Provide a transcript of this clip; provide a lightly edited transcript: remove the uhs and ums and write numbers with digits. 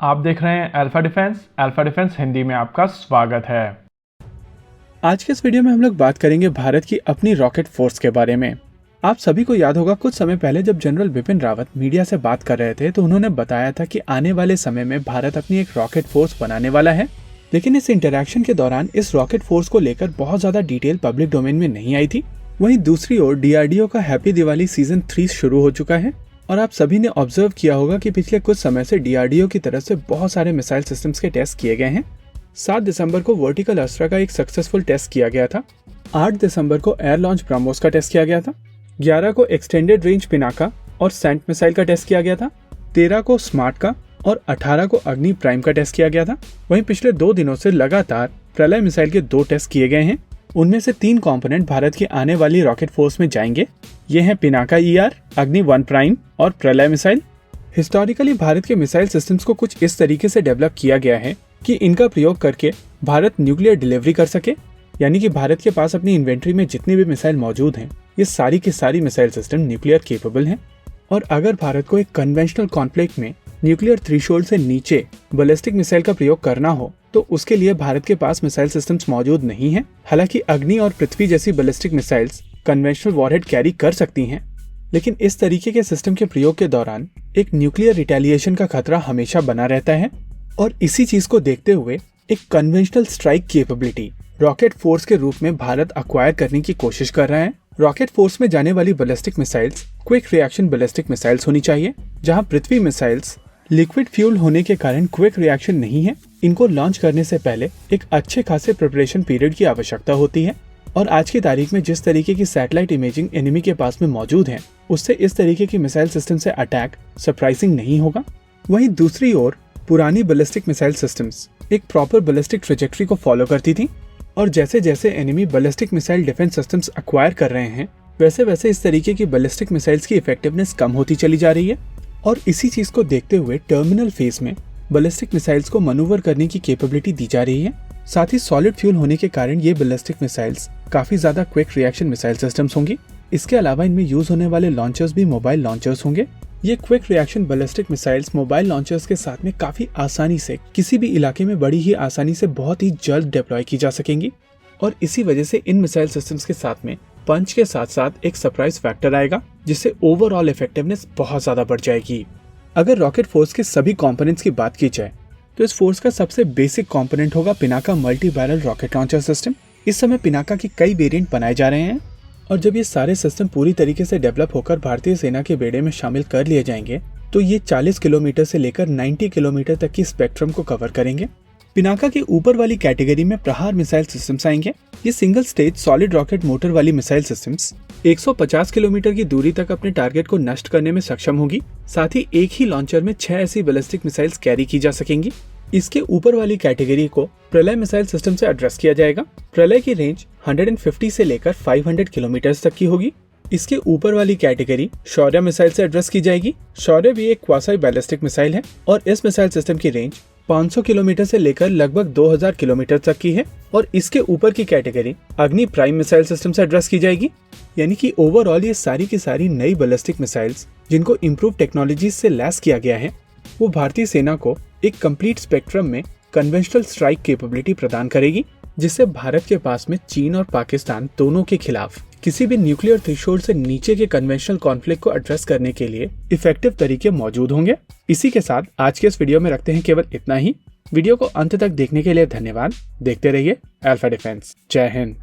आप देख रहे हैं अल्फा डिफेंस हिंदी में आपका स्वागत है। आज के इस वीडियो में हम लोग बात करेंगे भारत की अपनी रॉकेट फोर्स के बारे में। आप सभी को याद होगा कुछ समय पहले जब जनरल बिपिन रावत मीडिया से बात कर रहे थे तो उन्होंने बताया था कि आने वाले समय में भारत अपनी एक रॉकेट फोर्स बनाने वाला है। लेकिन इस इंटरैक्शन के दौरान इस रॉकेट फोर्स को लेकर बहुत ज्यादा डिटेल पब्लिक डोमेन में नहीं आई थी। वहीं दूसरी ओर DRDO का हैप्पी दिवाली सीजन 3 शुरू हो चुका है और आप सभी ने ऑब्जर्व किया होगा कि पिछले कुछ समय से DRDO की तरफ से बहुत सारे मिसाइल सिस्टम्स के टेस्ट किए गए हैं। 7 दिसंबर को वर्टिकल अस्त्रा का एक सक्सेसफुल टेस्ट किया गया था। 8 दिसंबर को एयर लॉन्च ब्रह्मोस का टेस्ट किया गया था। 11 को एक्सटेंडेड रेंज पिनाका और सेंट मिसाइल का टेस्ट किया गया था। 13 को स्मार्ट का और 18 को अग्नि प्राइम का टेस्ट किया गया था। वहीं पिछले 2 दिनों से लगातार प्रलय मिसाइल के 2 टेस्ट किए गए हैं। उनमें से 3 कंपोनेंट भारत की आने वाली रॉकेट फोर्स में जाएंगे। ये हैं पिनाका ER, अग्नि 1 प्राइम और प्रलय मिसाइल। हिस्टोरिकली भारत के मिसाइल सिस्टम्स को कुछ इस तरीके से डेवलप किया गया है कि इनका प्रयोग करके भारत न्यूक्लियर डिलीवरी कर सके, यानी कि भारत के पास अपनी इन्वेंट्री में जितनी भी मिसाइल मौजूद हैं ये सारी की सारी मिसाइल सिस्टम न्यूक्लियर केपेबल हैं। और अगर भारत को एक कन्वेंशनल कॉन्फ्लिक्ट में न्यूक्लियर थ्रेशोल्ड से नीचे बैलिस्टिक मिसाइल का प्रयोग करना हो तो उसके लिए भारत के पास मिसाइल सिस्टम्स मौजूद नहीं हैं। हालांकि अग्नि और पृथ्वी जैसी ballistic missiles conventional warhead carry कर सकती हैं, लेकिन इस तरीके के सिस्टम के प्रयोग के दौरान एक न्यूक्लियर रिटेलिएशन का खतरा हमेशा बना रहता है। और इसी चीज को देखते हुए एक conventional strike capability rocket force के रूप में भारत अक्वायर करने की कोशिश कर रहा है। रॉकेट फोर्स में जाने वाली ballistic missiles quick reaction ballistic missiles होनी चाहिए, जहां पृथ्वी मिसाइल्स लिक्विड फ्यूल होने के कारण क्विक रिएक्शन नहीं है। इनको लॉन्च करने से पहले एक अच्छे खासे प्रिपरेशन पीरियड की आवश्यकता होती है। और आज की तारीख में जिस तरीके की सैटेलाइट इमेजिंग एनिमी के पास में मौजूद है उससे इस तरीके की मिसाइल सिस्टम से अटैक सरप्राइजिंग नहीं होगा। वहीं दूसरी ओर पुरानी बैलिस्टिक मिसाइल सिस्टम्स एक प्रॉपर बैलिस्टिक ट्रेजेक्ट्री को फॉलो करती थी और जैसे जैसे enemy ballistic missile defence systems acquire कर रहे हैं वैसे वैसे इस तरीके की बैलिस्टिक मिसाइल्स की इफेक्टिवनेस कम होती चली जा रही है। और इसी चीज को देखते हुए टर्मिनल फेज में बैलिस्टिक मिसाइल्स को मनूवर करने की कैपेबिलिटी दी जा रही है। साथ ही सॉलिड फ्यूल होने के कारण ये बैलिस्टिक मिसाइल्स काफी ज्यादा क्विक रिएक्शन मिसाइल सिस्टम्स होंगी। इसके अलावा इनमें यूज होने वाले लॉन्चर्स भी मोबाइल लॉन्चर्स होंगे। ये quick reaction ballistic missiles mobile launchers के साथ में काफी आसानी से किसी भी इलाके में बड़ी ही आसानी से बहुत ही जल्द डिप्लॉय की जा सकेंगी। और इसी वजह से इन मिसाइल सिस्टम्स के साथ में पंच के साथ साथ एक सरप्राइज फैक्टर आएगा जिससे ओवरऑल इफेक्टिवनेस बहुत ज्यादा बढ़ जाएगी। अगर रॉकेट फोर्स के सभी कंपोनेंट्स की बात की जाए तो इस फोर्स का सबसे बेसिक कंपोनेंट होगा Pinaka multi barrel rocket launcher system. इस समय पिनाका के कई वेरिएंट बनाए जा रहे हैं और जब ये सारे सिस्टम पूरी तरीके से डेवलप होकर भारतीय सेना के बेड़े में शामिल कर लिए जाएंगे तो ये 40 किलोमीटर से लेकर 90 किलोमीटर तक की स्पेक्ट्रम को कवर करेंगे। पिनाका के ऊपर वाली कैटेगरी में प्रहार मिसाइल सिस्टम्स आएंगे। ये single stage solid rocket motor वाली मिसाइल सिस्टम्स 150 किलोमीटर की दूरी तक अपने टारगेट को नष्ट करने में सक्षम होगी। साथ ही एक ही लॉन्चर में 6 ऐसी बैलिस्टिक मिसाइल्स कैरी की जा सकेंगी। इसके ऊपर वाली कैटेगरी को प्रलय मिसाइल सिस्टम से एड्रेस किया जाएगा। प्रलय की रेंज 150 से लेकर 500 किलोमीटर तक की होगी। इसके ऊपर वाली कैटेगरी शौर्य मिसाइल से एड्रेस की जाएगी। शौर्य भी एक क्वासी बैलिस्टिक मिसाइल है और इस मिसाइल सिस्टम की रेंज 500 किलोमीटर से लेकर लगभग 2000 किलोमीटर तक की है। और इसके ऊपर की कैटेगरी अग्नि प्राइम मिसाइल सिस्टम से एड्रेस की जाएगी। यानी कि ओवरऑल ये सारी की सारी नई बैलिस्टिक मिसाइल्स जिनको इम्प्रूव टेक्नोलॉजी से लैस किया गया है वो भारतीय सेना को एक कंप्लीट स्पेक्ट्रम में कन्वेंशनल स्ट्राइक कैपेबिलिटी प्रदान करेगी, जिससे भारत के पास में चीन और पाकिस्तान दोनों के खिलाफ किसी भी न्यूक्लियर थ्रेशोल्ड से नीचे के कन्वेंशनल कॉन्फ्लिक्ट को एड्रेस करने के लिए इफेक्टिव तरीके मौजूद होंगे। इसी के साथ आज के इस वीडियो में रखते हैं केवल इतना ही। वीडियो को अंत तक देखने के लिए धन्यवाद। देखते रहिए अल्फा डिफेंस। जय हिंद।